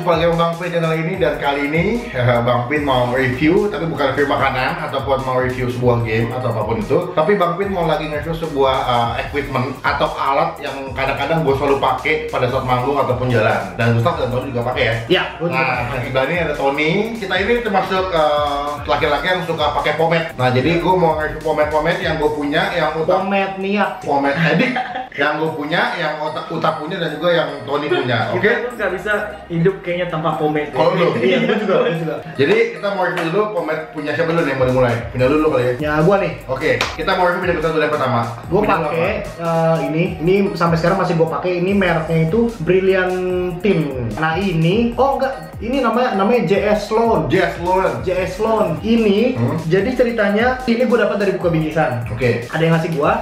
Jumpa lagi sama Bang Pin channel ini, dan kali ini Bang Pin mau review, tapi bukan review makanan ataupun mau review sebuah game atau apapun itu. Tapi Bang Pin mau lagi nge-review sebuah equipment atau alat yang kadang-kadang gue selalu pakai pada saat manggung ataupun jalan. Dan Gustaf dan Tony juga pakai ya? Iya, Nah, sebelah ini ada Tony. Kita ini termasuk laki-laki yang suka pakai pomade. Nah, jadi gue mau nge-review pomade-pomade yang gue punya, yang pomade niat, pomade edik yang gue punya, yang Uta punya, dan juga yang Tony punya. Oke? Kita tuh nggak bisa hidup kayaknya tanpa pomade. Kalau lu? Iya, gue juga. Jadi kita mau review dulu pomade punya siapa dulu nih yang mau dimulai? Punya dulu kali ya? Ya, gua nih. Oke, kita mau review punya kita dulu yang pertama. Gue Punya lu pakai apa? ini sampai sekarang masih gue pakai. Ini mereknya itu Brilliantine. Nah ini, ini namanya JS Sloan. JS Sloan ini, jadi ceritanya ini gue dapat dari buku bingkisan. Oke. Ada yang ngasih gue,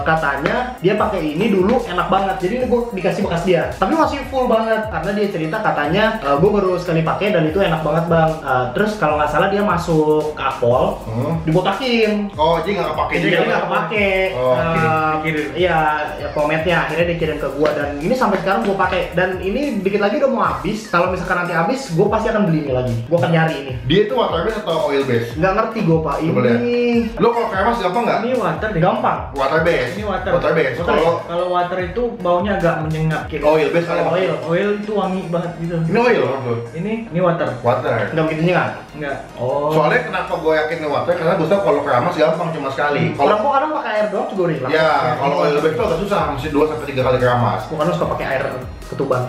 katanya dia pakai ini dulu enak banget. Jadi ini gue dikasih bekas dia, tapi masih full banget karena dia cerita katanya gue baru sekali pakai dan itu enak banget bang. Terus kalau nggak salah dia masuk kapol, dibotakin. Oh, jadi nggak kepake Jadi juga? nggak kepake. Oh, dikirim. Iya, ya pomade-nya akhirnya dikirim ke gua, dan ini sampai sekarang gua pakai, dan ini dikit lagi udah mau habis. Kalau misalkan nanti habis, gua pasti akan beli ini lagi. Gua akan nyari ini. Dia itu water based atau oil based? Nggak ngerti gua pak. Coba lihat. Ini Lo kalau kremas gampang nggak? Ini water deh. gampang. Water based. Ini water. Water based. Water Kalau water itu baunya agak menyengat. Kayak oil based Kalau apa? oil, oil itu wangi banget gitu. Ini oil bro. Ini water. Water. nggak begitu nyengat. Enggak. Oh. Soalnya kenapa gue yakin ini water? Karena Gustaf kalau kremas gampang cuma sekali. Orang gua kadang pakai air doang juga udah hilang. Ya, kalau oil based itu agak susah, mesti 2 sampai 3 kali kremas. Gua kadang suka pakai air ketuban.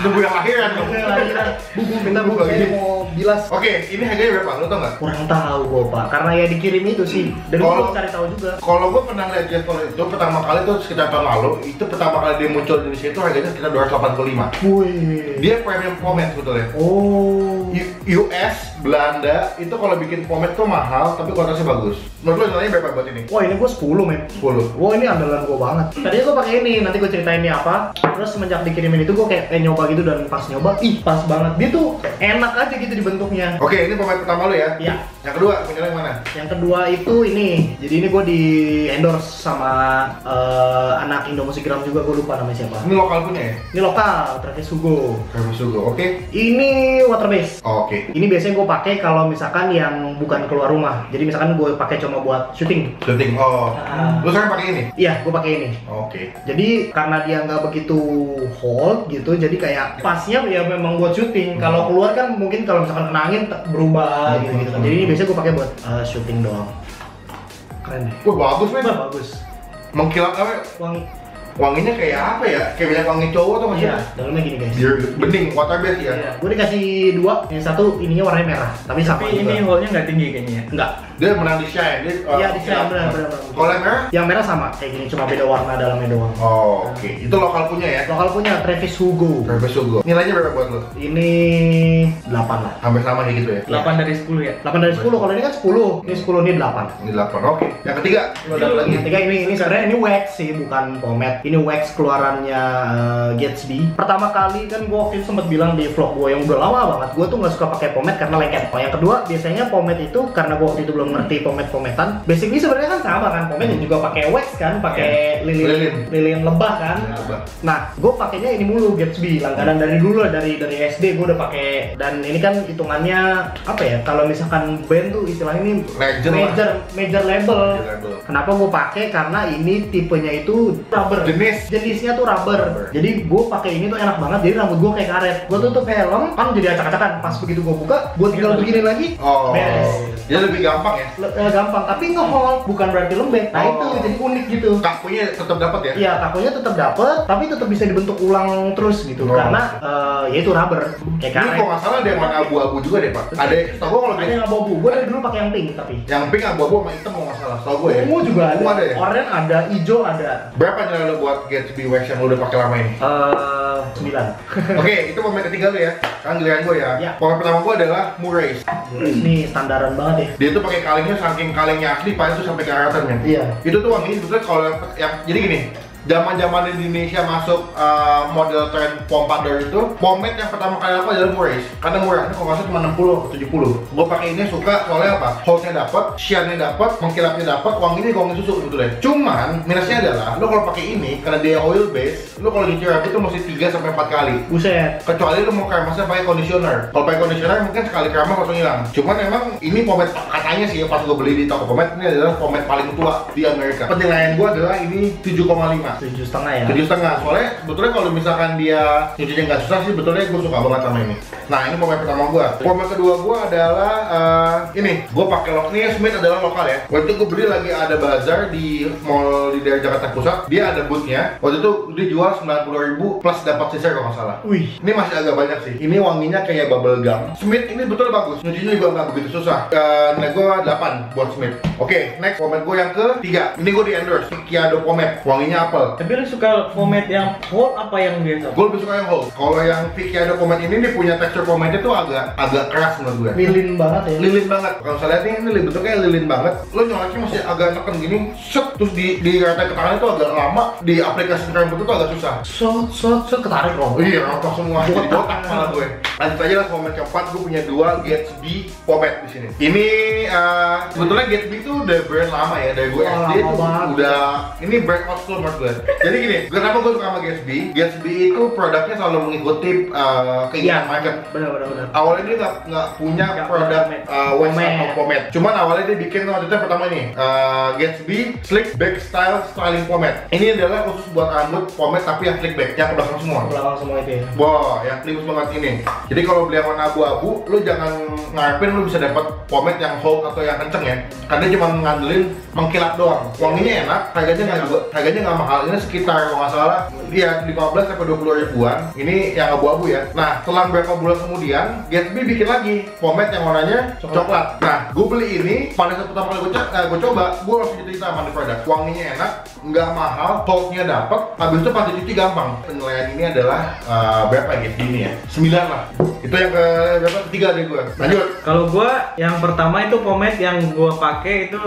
Nunggu yang lahiran dong. Minta bu, Bagi. mau bilas. Oke, ini harganya berapa? Lo tau nggak? Kurang tahu gua pak, karena ya dikirim itu sih. Dan gua Kalau- belum cari tahu juga. Kalau gue pernah lihat Jetpol itu pertama kali tuh sekitar tahun lalu, itu pertama kali dia muncul di Indonesia itu harganya sekitar 285. Wih. Dia premium pomade sebetulnya. Oh. US, Belanda itu kalau bikin pomade tuh mahal, tapi kualitasnya bagus. Menurut lo nilainya berapa buat ini? Wah ini gue 10 men. 10. Wah ini andalan gue banget. Tadinya gue pakai ini, nanti gue ceritain ini apa. Terus semenjak dikirimin itu gue kayak nyoba gitu, dan pas nyoba, ih pas banget. Dia tuh enak aja gitu dibentuknya. Oke, ini pomade pertama lo ya? Iya. Yang kedua, punya lo yang mana? Yang kedua itu ini. Jadi ini gue di endorse sama anak Indo Musigram juga, gue lupa namanya siapa. Ini lokal punya ya? Ini lokal, Travis Hugo. Travis Hugo, oke. Ini water base. Oh, oke. Ini biasanya gue pakai kalau misalkan yang bukan keluar rumah. Jadi misalkan gue pakai cuma buat syuting. Syuting, oh. Lo sekarang pakai ini? Iya, gue pakai ini. Oke. Jadi karena dia nggak begitu hold gitu, jadi kayak pasnya ya memang buat syuting. Kalau keluar kan mungkin kalau misalkan kena angin berubah gitu kan. Jadi ini biasanya gue pakai buat syuting doang. Keren deh. Wah, bagus men. Wah, bagus. Mengkilap apa? Wangi. Wanginya kayak apa ya? Kayak minyak wangi cowok tuh maksudnya? Iya, dalamnya gini guys. Biar bening, water based ya? Iya. Gue dikasih 2, yang satu ininya warnanya merah, tapi sama Tapi juga. ini hole-nya nggak tinggi kayaknya ya. Enggak. Dia menang di Shine. Dia, Iya, di Shine, benar. Kalau yang merah? Yang merah sama kayak gini, cuma beda warna dalamnya doang. Oh, oke. Itu lokal punya ya? Lokal punya Travis Hugo. Travis Hugo. Nilainya berapa buat lo? Ini 8 lah. Hampir sama kayak gitu ya? 8 dari 10 ya. 8 dari 10, kalau ini kan 10. Ini 10, ini 8. Ini 8, oke. Yang ketiga, lo ada lagi? Ketiga ini sebenarnya ini wax sih, bukan pomade. Ini wax keluarannya Gatsby. Pertama kali kan gue waktu itu sempat bilang di vlog gue yang udah lama banget, gue tuh nggak suka pakai pomade karena lengket. Yang kedua, biasanya pomade itu karena gue waktu itu belum ngerti pomade-pomadean. Basically sebenarnya kan sama kan, pomade juga pakai wax kan, pakai lilin lebah kan. Lebah. Nah, gue pakainya ini mulu Gatsby, langganan dari dulu lah, dari SD gue udah pakai. Dan ini kan hitungannya apa ya? Kalau misalkan band tuh istilahnya ini Legend lah. major label. Major label. Kenapa gue pakai? Karena ini tipenya itu rubber. Jenisnya tuh rubber. Jadi gue pakai ini tuh enak banget. Jadi rambut gue kayak karet. Gue tutup helm kan jadi acak-acakan. Pas begitu gue buka, gue tinggal begini lagi. Oh, Beres. dia lebih gampang ya? Gampang. Tapi nge-hold, bukan berarti lembek. Nah itu jadi unik gitu. Kakunya tetap dapat ya? Iya, kakunya tetap dapet, tapi tetap bisa dibentuk ulang terus gitu. Oh. Karena ya itu rubber kayak Ini karet. kok nggak salah ada yang warna abu-abu juga deh pak? Ada, tau gue kalau Ada yang abu-abu. Gue dari dulu pakai yang pink tapi. yang pink abu-abu sama hitam kalau nggak salah, tau gue ya? Ungu juga ada. Ungu ada ya? Oranye ada, hijau ada. Berapa nilai lo buat Gatsby Wax yang lo udah pakai lama ini? 9. Oke, itu pemain ketiga lo ya. Sekarang giliran gue ya. Ya. Pemain pertama gue adalah Murray. Ini standaran banget ya. Dia tuh pakai kalengnya, saking kalengnya asli, paling tuh sampai ke karaternya. Iya. Itu tuh wanginya sebetulnya kalau yang jadi gini. Zaman-zaman di Indonesia masuk model tren pompadour itu, pomade yang pertama kali aku adalah Moorish. Karena murah, ini kalau nggak salah cuma 60 atau 70. Gue pakai ini suka soalnya apa? Hold-nya dapat, shine-nya dapat, mengkilapnya dapat, wanginya wangi susu sebetulnya. Cuman minusnya adalah lo kalau pakai ini karena dia oil base, lo kalau cuci rambut itu mesti 3 sampai 4 kali. Buset. Kecuali lo mau kremasnya pakai conditioner. Kalau pakai conditioner mungkin sekali kremas langsung hilang. Cuman emang ini pomade katanya sih pas gue beli di toko pomade ini adalah pomade paling tua di Amerika. Penilaian gue adalah ini 7,5. 7,5 ya. 7,5. Soalnya sebetulnya kalau misalkan dia nyucinya nggak susah sih, sebetulnya gue suka banget sama ini. Nah ini pomade pertama gue. Pomade kedua gue adalah ini. Gue pakai ini Smith adalah lokal ya. Waktu itu gue beli lagi ada bazar di mall di daerah Jakarta Pusat. Dia ada boothnya. Waktu itu dia jual 90.000 plus dapat sisir kalau nggak salah. Wih. Ini masih agak banyak sih. Ini wanginya kayak bubble gum. Smith ini betul bagus. Nyucinya juga nggak begitu susah. Nah gue 8 buat Smith. Oke, next pomade gue yang ketiga. Ini gue di endorse. Kiado pomade. Wanginya apel. Tapi lu suka pomade yang hold apa yang biasa? Gue lebih suka yang hold. Kalau yang Kiado pomade ini dia punya tekstur pomade itu agak keras menurut gue. Lilin banget ya. Lilin banget. Kalau saya lihat ini bentuknya lilin banget. Lo nyoleknya masih agak neken gini, set terus di rata ke tangan itu agak lama. Di aplikasi rambut itu agak susah. So ketarik loh. Iya, rontok semua. Jadi botak malah gue. Lanjut aja lah pomade keempat. Gue punya dua Gatsby pomade di sini. Ini sebetulnya Gatsby itu udah brand lama ya. Dari gue SD itu udah ini brand old school menurut gue. Jadi gini, kenapa gue suka sama Gatsby? Gatsby itu produknya selalu mengikuti keinginan market. Benar. Awalnya dia nggak punya produk wax atau pomade. Cuman awalnya dia bikin waktu itu pertama ini Gatsby Slick Back Style Styling Pomade. Ini adalah khusus buat rambut pomade tapi yang slick back, yang ke belakang semua. Belakang semua itu ya. Wah, yang klimis banget ini. Jadi kalau beli yang warna abu-abu, lu jangan ngarepin lu bisa dapat pomade yang hold atau yang kenceng ya. Karena cuma ngandelin mengkilap doang. Wanginya enak, harganya nggak mahal. Ini sekitar kalau nggak salah, ya 15 sampai 20 ribuan. Ini yang abu-abu ya. Nah, setelah beberapa bulan kemudian, Gatsby bikin lagi pomade yang warnanya coklat. Nah, gue beli ini, pada saat pertama kali gue coba, gue langsung jatuh cinta sama produk. Wanginya enak, nggak mahal, holdnya dapet, habis itu pas dicuci gampang. Penilaian ini adalah berapa ya ini ya? 9 lah. Itu yang ke berapa? Ketiga deh gue. Lanjut. Kalau gua yang pertama itu pomade yang gua pakai itu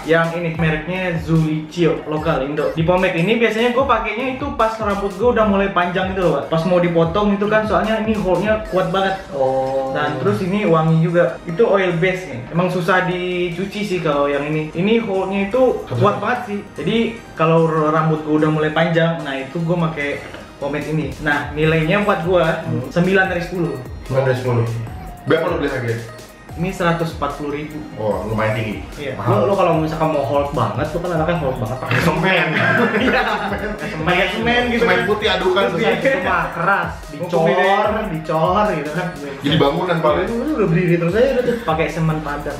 yang ini mereknya Zulicio lokal Indo. Di pomade ini biasanya gua pakainya itu pas rambut gua udah mulai panjang itu loh, Pak. Pas mau dipotong itu kan soalnya ini holdnya kuat banget. Oh. Dan terus ini wangi juga. Itu oil base nih. Emang susah dicuci sih kalau yang ini. Ini holdnya itu kuat banget sih. Jadi kalau rambut gua udah mulai panjang, nah itu gua pakai pomade ini. Nah, nilainya buat gua 9 dari 10. 9 dari 10. Berapa lo beli harganya? Ini 140.000. Oh, lumayan tinggi. Iya. Lo kalau misalkan mau hold banget, lo kan anaknya hold banget pakai Semen. Iya. Pakai semen gitu. Semen putih adukan Terus tuh. itu mah keras, dicor gitu kan. Jadi bangunan paling. Lu udah berdiri terus aja udah tuh. Pakai semen padang.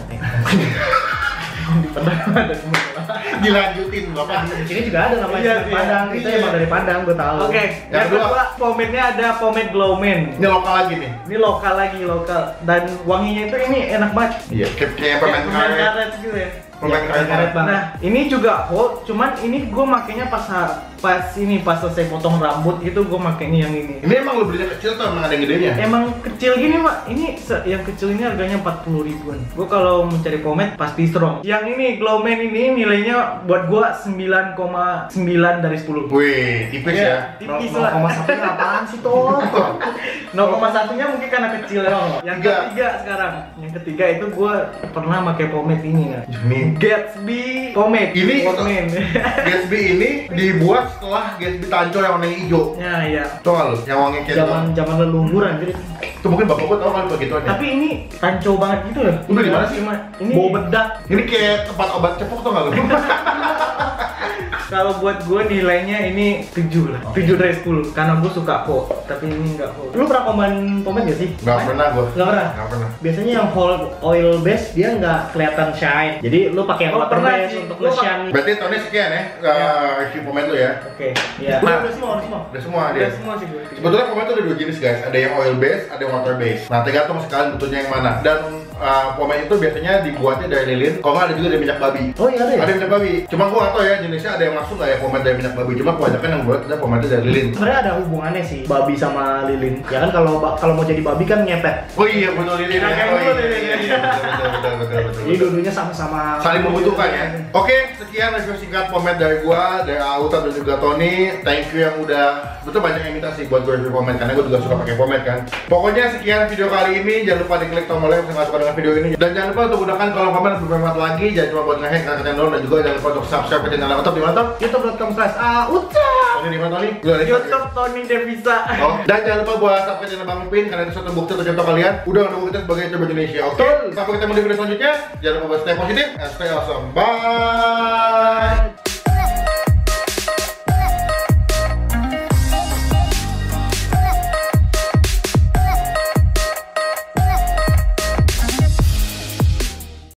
Di Padang ada semen. Dilanjutin bapak. Di sini juga ada namanya Iya, semen Padang. iya. Kita emang dari Padang, gue tahu. Oke, Yang yang kedua. kedua pomade-nya ada pomade Glowman. Ini lokal lagi nih. Ini lokal lagi, lokal. Dan wanginya itu ini enak banget. Iya, kayak permen karet. karet gitu ya. Permen karet. karet banget. Nah, ini juga hold, cuman ini gue makainya pas selesai potong rambut gitu gue makainya yang ini. Ini emang lo belinya kecil atau emang ada yang gedenya? Emang kecil gini Pak, ini yang kecil ini harganya 40 ribuan. Gue kalau mencari pomade pasti strong. Yang ini Glowman ini nilainya buat gue 9,9 dari 10. Wih, tipis ya. Tipis 0,1 apaan sih tuh? 0,1-nya mungkin karena kecil ya. Yang Tiga. ketiga sekarang. Yang ketiga itu gue pernah pakai pomade ini ya. Ini Gatsby pomade. Ini Glowman. Gatsby ini dibuat setelah Gatsby Tanco yang warna hijau. Ya, iya. Tuh nggak lu? Yang wangi kayak Zaman leluhur anjir. itu mungkin bapak gua tahu kali begituannya. Tapi ini tanco banget gitu ya. Lu beli di mana sih? Ini Bau bedak. Ini kayak tempat obat cepuk tuh nggak lu? kalau buat gue nilainya ini 7 lah. 7 dari 10 karena gue suka kok. Tapi ini enggak kok. Lu pernah komen pomade gak sih? Nggak pernah gua. Nggak pernah? Nggak pernah. Biasanya yang hold oil base dia nggak kelihatan shine. Jadi lu pakai yang Oh, water pernah base sih. untuk Gua nge-shine. Berarti tahunnya sekian ya, review pomade lu ya. Oke. Iya. Udah semua. Udah semua Udah dia. semua sih gue. Sebetulnya pomade tuh ada dua jenis guys, ada yang oil base, ada yang water base. Nah tergantung sekalian butuhnya yang mana. Dan pomade itu biasanya dibuatnya dari lilin, kalau nggak ada juga dari minyak babi. Oh iya ada ya? Ada minyak babi. Cuma gua nggak tahu ya jenisnya ada yang masuk nggak ya pomade dari minyak babi. Cuma kebanyakan yang buat kita pomade dari lilin. Sebenarnya ada hubungannya sih babi sama lilin. Ya kan kalau mau jadi babi kan ngepet. Oh iya betul lilin. Kira-kira Oh iya, betul, iya, iya, betul. Jadi dulunya sama-sama Saling membutuhkan ya. Oke, sekian review singkat pomade dari gua, dari Auta dan juga Tony. Thank you yang udah betul banyak yang minta sih buat gue review pomade karena gue juga suka pakai pomade kan. Pokoknya sekian video kali ini. Jangan lupa diklik tombol like yang suka dengan video ini dan jangan lupa untuk gunakan kolom komen lebih bermanfaat lagi. Jangan cuma buat nge-hack karena channel dan juga jangan lupa untuk subscribe ke channel Auta di mana? youtube.com/auta. Tony di mana Tony? Lu ada Instagram? YouTube Tony Devisa. Oh, dan jangan lupa buat subscribe channel Bang Pin karena itu suatu bukti atau contoh kalian udah mendukung kita sebagai YouTuber Indonesia. Oke, sampai ketemu di video selanjutnya. Jangan lupa buat stay positif and stay awesome. Bye.